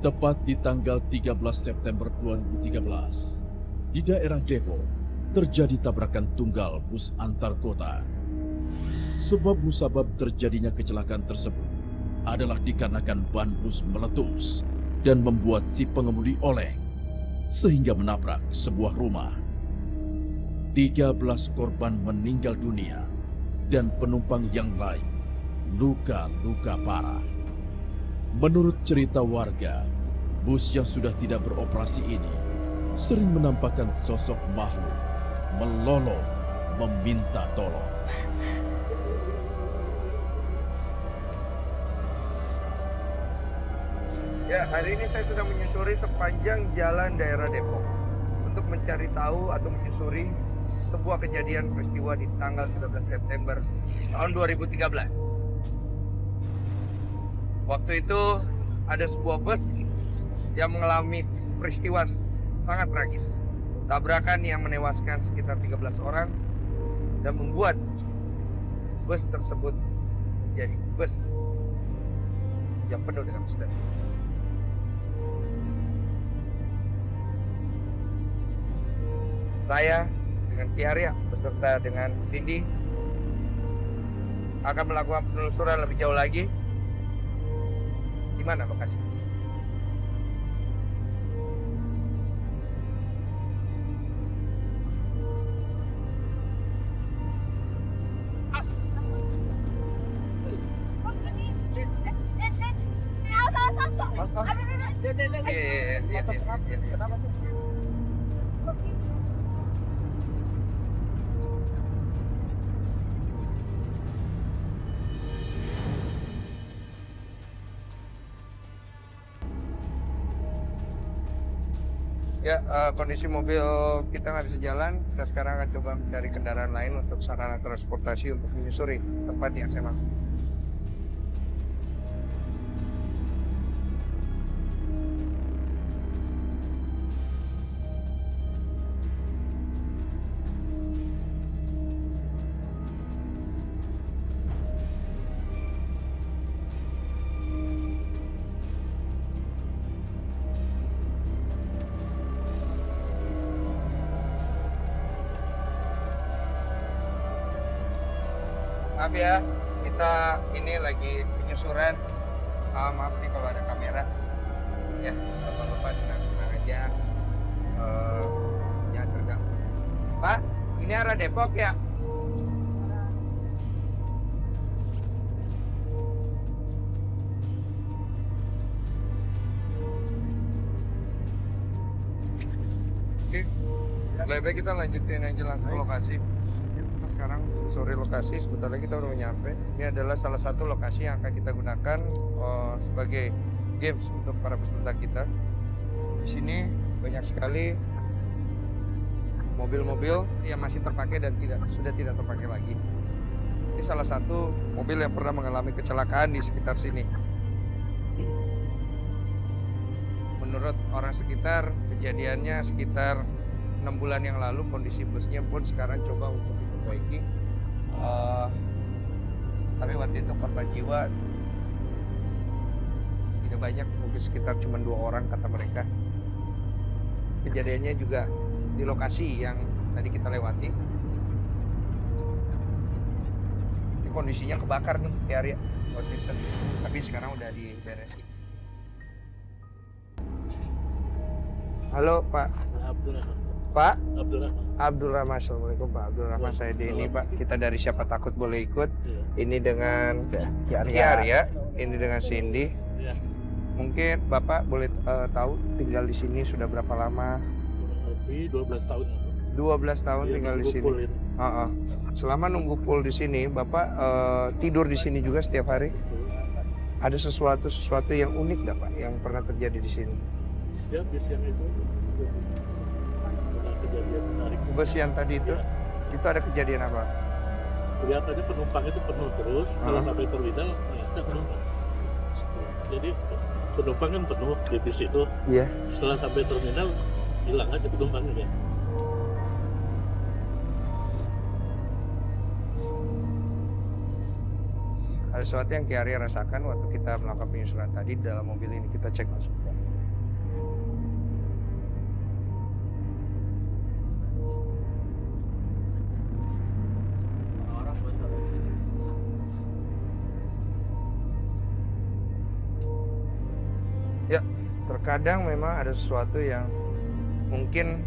Tepat di tanggal 13 September 2013, di daerah Depok, terjadi tabrakan tunggal bus antar kota. Sebab musabab terjadinya kecelakaan tersebut adalah dikarenakan ban bus meletus dan membuat si pengemudi oleng, sehingga menabrak sebuah rumah. 13 korban meninggal dunia dan penumpang yang lain luka-luka parah. Menurut cerita warga, bus yang sudah tidak beroperasi ini sering menampakkan sosok makhluk melolong meminta tolong. Ya, hari ini saya sedang menyusuri sepanjang jalan daerah Depok untuk mencari tahu atau menyusuri sebuah kejadian peristiwa di tanggal 19 September tahun 2013. Waktu itu ada sebuah bus yang mengalami peristiwa sangat tragis. Tabrakan yang menewaskan sekitar 13 orang dan membuat bus tersebut menjadi bus yang penuh dengan misteri. Saya dengan Kiaria beserta dengan Cindy akan melakukan penelusuran lebih jauh lagi. Di mana lokasi? Ya, kondisi mobil kita nggak bisa jalan. Kita sekarang akan coba mencari kendaraan lain untuk sarana transportasi untuk menyusuri tempat yang saya maksud. Maaf ya, kita ini lagi penyusuran. Maaf nih kalau ada kamera. Ya, bapak-bapak tenang aja. Jangan terganggu. Pak, ini arah Depok ya? Oke, lebih baik kita lanjutin aja langsung ke lokasi. Sekarang sore lokasi, sebentar lagi kita udah nyampe. Ini adalah salah satu lokasi yang akan kita gunakan sebagai games untuk para peserta kita. Di sini banyak sekali mobil-mobil yang masih terpakai dan sudah tidak terpakai lagi. Ini salah satu mobil yang pernah mengalami kecelakaan di sekitar sini. Menurut orang sekitar, kejadiannya sekitar 6 bulan yang lalu. Kondisi busnya pun sekarang coba untuk diperbaiki. Tapi waktu itu korban jiwa tidak banyak, mungkin sekitar cuma 2 orang kata mereka. Kejadiannya juga di lokasi yang tadi kita lewati. Ini kondisinya kebakar nih di area waktu itu, tapi sekarang udah diberesin. Halo Pak. Pak Abdul Rahman. Assalamualaikum Pak Abdul Rahman. Saya Denny Pak. Kita dari Siapa Takut Boleh Ikut. Ini dengan Kiaria. Ini dengan Cindy. Mungkin Bapak boleh tahu tinggal di sini sudah berapa lama? Lebih 12 tahun. 12 tahun tinggal di sini. Selama nunggu pool di sini, Bapak tidur di sini juga setiap hari? Ada sesuatu yang unik nggak Pak yang pernah terjadi di sini? Ya, bis yang itu kejadian menarik. Bus yang tadi itu, itu ada kejadian apa? Kelihatannya penumpang itu penuh terus, kalau sampai terminal, ya ada penumpang. Jadi penumpang kan penuh di bis itu. Iya. Setelah sampai terminal, hilang aja penumpangnya ya. Ada sesuatu yang Kiaria rasakan waktu kita melakukan penyusuran tadi dalam mobil ini, kita cek masuk. Terkadang memang ada sesuatu yang mungkin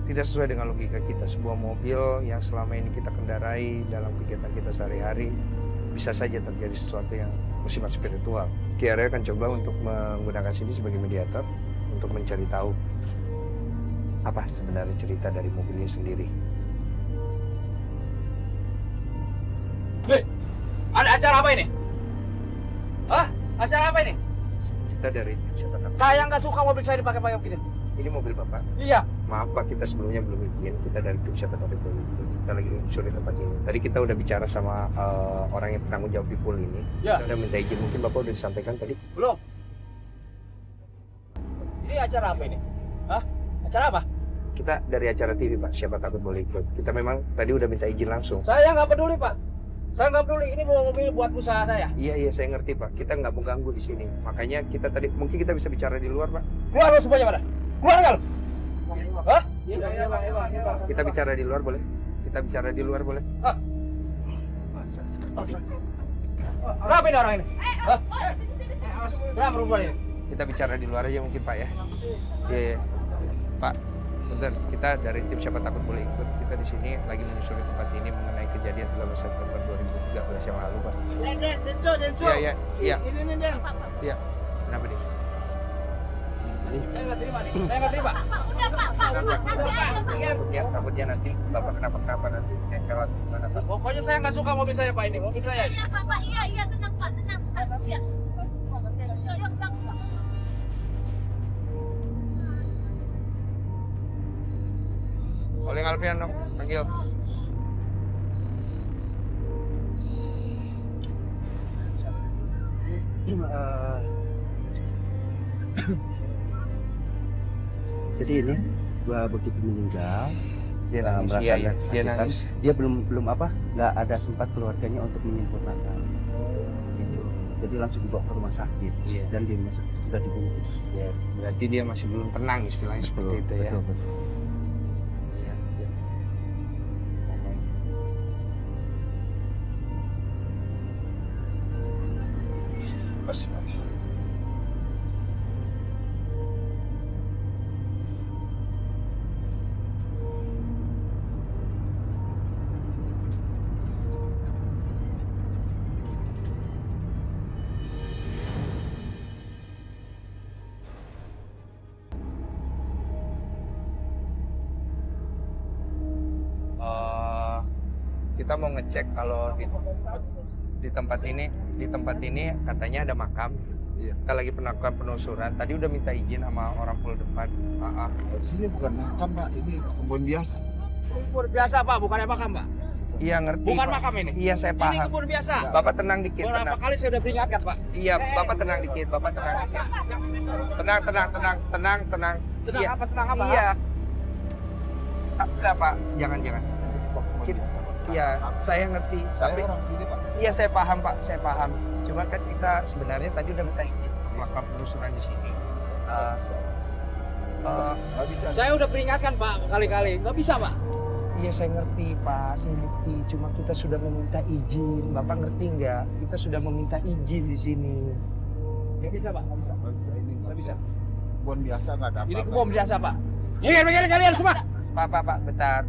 tidak sesuai dengan logika kita. Sebuah mobil yang selama ini kita kendarai dalam kegiatan kita sehari-hari, bisa saja terjadi sesuatu yang bersifat spiritual. Ki Arya akan coba untuk menggunakan sini sebagai mediator untuk mencari tahu apa sebenarnya cerita dari mobilnya sendiri. Ada acara apa ini? Hah? Acara apa ini? Kita dari siapa tahu. Saya nggak suka mobil saya dipakai-pakai begini. Ini mobil Bapak. Iya. Maaf Pak, kita sebelumnya belum izin. Kita dari tim siapa tahu kita lagi menyusuri tempat ini. Tadi kita udah bicara sama orang yang penanggung jawab di pool ini. Ya. Kita udah minta izin. Mungkin Bapak udah disampaikan tadi. Belum. Ini acara apa ini? Hah? Acara apa? Kita dari acara TV Pak. Siapa takut boleh ikut. Kita memang tadi udah minta izin langsung. Saya nggak peduli Pak. Saya nggak peduli. Ini mobil buat usaha saya. Iya saya ngerti Pak. Kita nggak mau ganggu di sini. Makanya kita tadi mungkin kita bisa bicara di luar Pak. Keluar lo semuanya pada. Keluar nggak lo? Hah? Kita bicara di luar boleh? Kita bicara di luar boleh? Hah? Kenapa ini orang ini? Hah? Kenapa perempuan ini? Kita bicara di luar aja mungkin Pak ya. Iya. Pak, bentar. Kita dari tim siapa takut boleh ikut. Kita di sini lagi menyusuri tempat ini mengenai kejadian 13 September 2013 yang lalu Pak. Denso. Iya. Ini Den. Iya. Kenapa nih? Saya nggak terima nih. Saya nggak terima. Takutnya nanti Bapak kenapa nanti nempel gimana Pak? Pokoknya saya nggak suka mobil saya Pak ini. Mobil saya ini. Iya Pak, iya tenang Pak, tenang. Iya. Yuk, Bang. Calling Alfian dong, panggil. Jadi ini gua begitu meninggal Dia nangis, merasa iya, ada dia kesakitan. nangis. Dia belum apa nggak ada sempat keluarganya untuk menyimpulkan gitu. Jadi langsung dibawa ke rumah sakit Iya. dan dia sudah dibungkus. Ya, berarti dia masih belum tenang istilahnya seperti itu ya. Betul. Ya. Kita mau ngecek kalau di tempat ini katanya ada makam. Iya. Kita lagi melakukan penelusuran. Tadi udah minta izin sama orang pool depan. Sini bukan makam Pak, ini kebun biasa. Kebun biasa Pak, bukannya makam Pak. Iya ngerti. Bukan Pak. makam ini. Iya saya Ini paham. kebun biasa. Bapak tenang dikit. Berapa Tenang. kali saya udah peringatkan Pak. Iya, Bapak tenang dikit. Bapak tenang dikit. Tenang. Tenang Iya. apa? Tenang apa? Iya. Enggak Pak, jangan. Kebun Kita- biasa. Iya, saya ngerti. Saya Tapi orang sini Pak. iya saya paham Pak, saya paham. Cuma kan kita sebenarnya tadi udah minta izin untuk melakukan penelusuran di sini. Nggak bisa. Saya udah peringatkan Pak kali-kali. Nggak bisa Pak. Iya saya ngerti Pak, saya ngerti. Cuma kita sudah meminta izin. Bapak ngerti nggak? Kita sudah meminta izin di sini. Nggak bisa Pak. Nggak bisa ini. Nggak bisa. Kebun biasa nggak ada Ini apa-apa. kebun biasa Pak. Minggir kalian semua. Pak, bentar.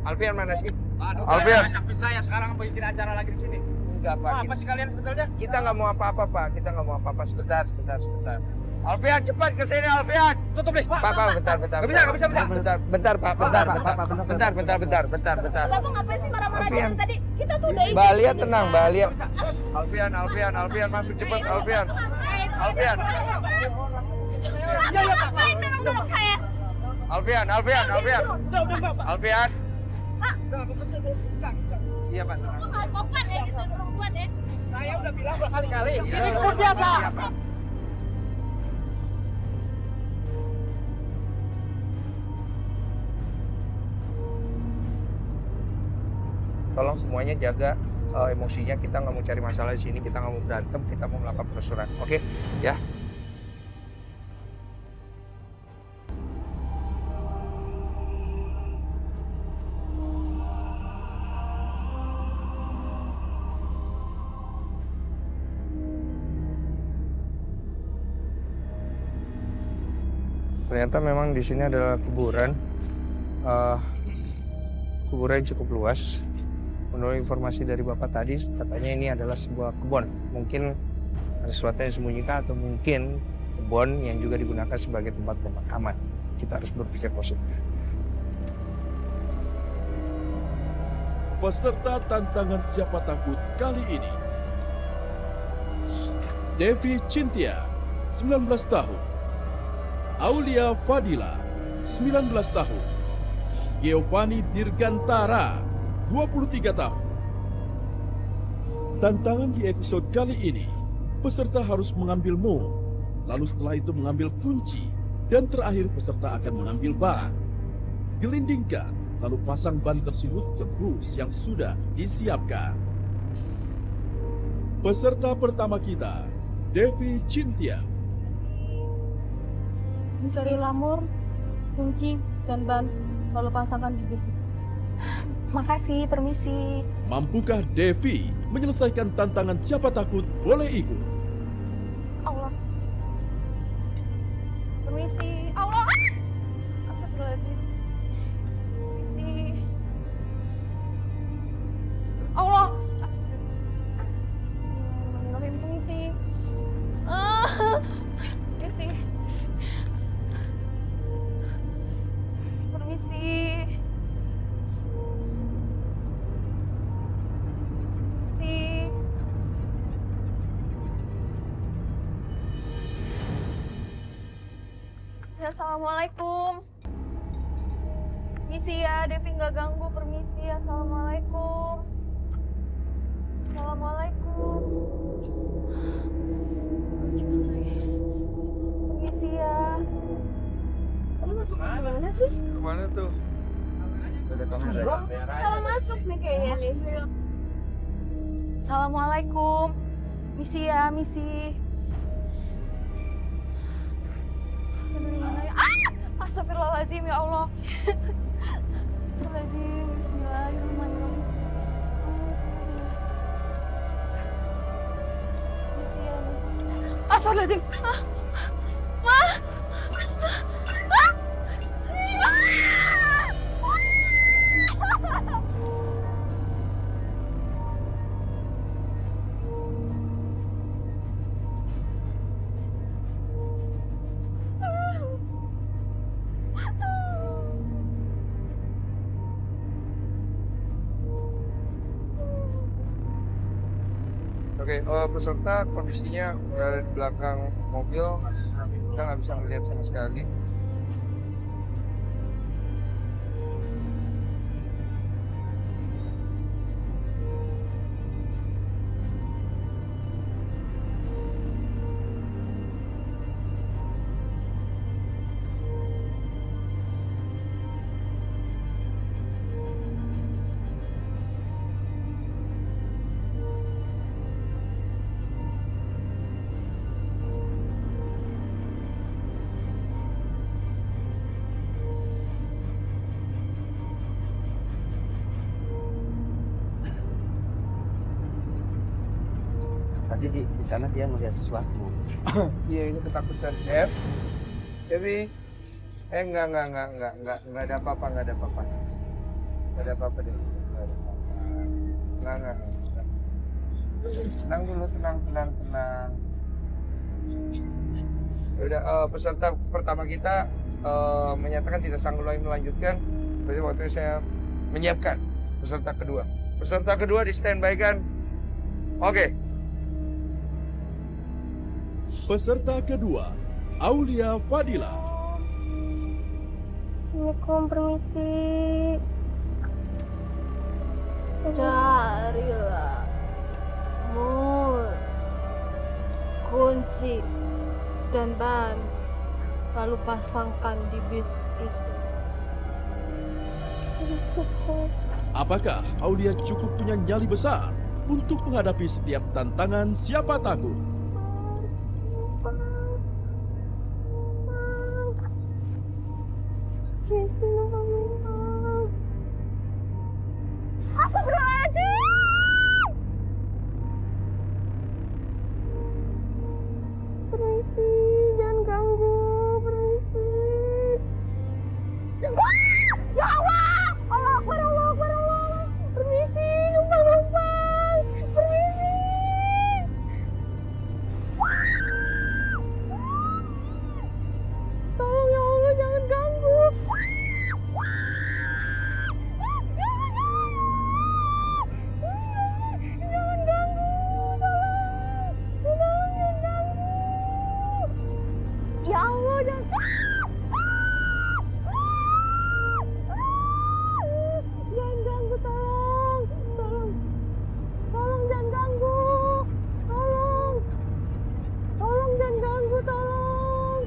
Alfian mana sih? Aduh, Alfian. tapi saya sekarang bikin acara lagi di sini. Enggak Pak. Apa sih kalian sebetulnya? Kita nggak mau apa-apa Pak. Kita nggak mau apa-apa. Sebentar. Alfian cepat ke sini Alfian. Tutup nih. Pak, bentar. Nggak bisa. Bentar Pak. Bentar. Bapak ngapain sih marah-marah Alfian. dari tadi? Kita tuh udah izin. Mbak Alia di sini, tenang, Pak. Mbak Alia. Alfian masuk cepat Alfian. Alfian. Bapak ngapain dorong saya? Alfian. Udah Pak. Alfian. Pak. Iya Pak, tenang. Bapak nggak sopan ya gitu perempuan ya. Saya udah bilang berkali-kali. Iya, Ini kebun biasa. Iya, Pak. Tolong semuanya jaga emosinya. Kita nggak mau cari masalah di sini. Kita nggak mau berantem. Kita mau melakukan penelusuran. Oke? Ya. Ternyata memang di sini adalah kuburan. Kuburan yang cukup luas. Menurut informasi dari Bapak tadi, katanya ini adalah sebuah kebun. Mungkin ada sesuatu yang disembunyikan atau mungkin kebun yang juga digunakan sebagai tempat pemakaman. Kita harus berpikir positif. Peserta tantangan siapa takut kali ini: Devi Cintia, 19 tahun. Aulia Fadila, 19 tahun. Giovanni Dirgantara, 23 tahun. Tantangan di episode kali ini, peserta harus mengambil mood, lalu setelah itu mengambil kunci, dan terakhir peserta akan mengambil ban. Gelindingkan, lalu pasang ban tersebut ke bus yang sudah disiapkan. Peserta pertama kita, Devi Cintia. Cari lamur, kunci, dan ban, lalu pasangkan di bus. Makasih, permisi. Mampukah Devi menyelesaikan tantangan siapa takut boleh ikut? Allah. Permisi. Allah. Astagfirullahaladzim. Permisi. Allah. Astagfirullahaladzim. Permisi. Permisi. Permisi. Assalamualaikum. Misi ya, Devi nggak ganggu. Permisi. Assalamualaikum. Assalamualaikum. Permisi ya. Ini masuk ke mana sih? Kemana tuh? Salah masuk nih kayaknya nih. Assalamualaikum. Misi ya, misi. Astagfirullahaladzim, ya Allah. Astagfirullahaladzim, bismillahirrahmanirrahim. Misi ya, misi. Astagfirullahaladzim. Oke, peserta kondisinya berada di belakang mobil, kita nggak bisa melihat sama sekali. Tadi di sana dia melihat sesuatu. Iya, itu ketakutan. Devi, enggak ada apa-apa, nggak ada apa-apa deh. Enggak. Tenang dulu, tenang. Udah, peserta pertama kita menyatakan tidak sanggup lagi melanjutkan. Berarti waktunya saya menyiapkan peserta kedua. Peserta kedua di standby kan? Oke. Peserta kedua, Aulia Fadila. Assalamualaikum, permisi. Carilah mur, kunci, dan ban, lalu pasangkan di bis itu. Apakah Aulia cukup punya nyali besar untuk menghadapi setiap tantangan siapa takut? Permisi, jangan ganggu. Permisi. Ya Allah! Allah Akbar, Allah Akbar, Allah Akbar. Permisi, numpang. Permisi. Tolong ya Allah, jangan ganggu. Jangan ganggu, tolong. Tolong, jangan ganggu. Ya Allah, jangan. Jangan ganggu, tolong. Tolong. Tolong jangan ganggu. Tolong. Tolong jangan ganggu, tolong.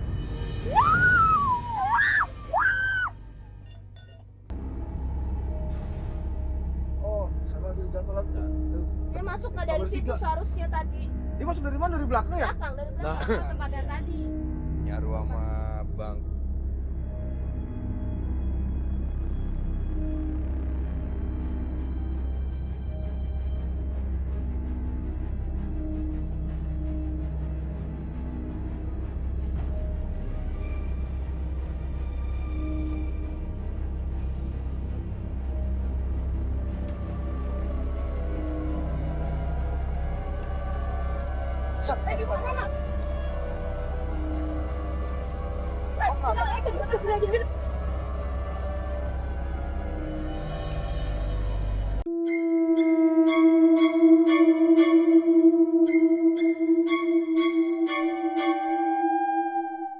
Oh, sama dia jatuh lagi. Tuh. Dia masuk nggak dari Nomor situ 3. seharusnya tadi. Dia masuk dari mana? Dari belakang ya? Belakang dari belakang tempat yang tadi. Nyaru sama Bang. Astagfirullahaladzim.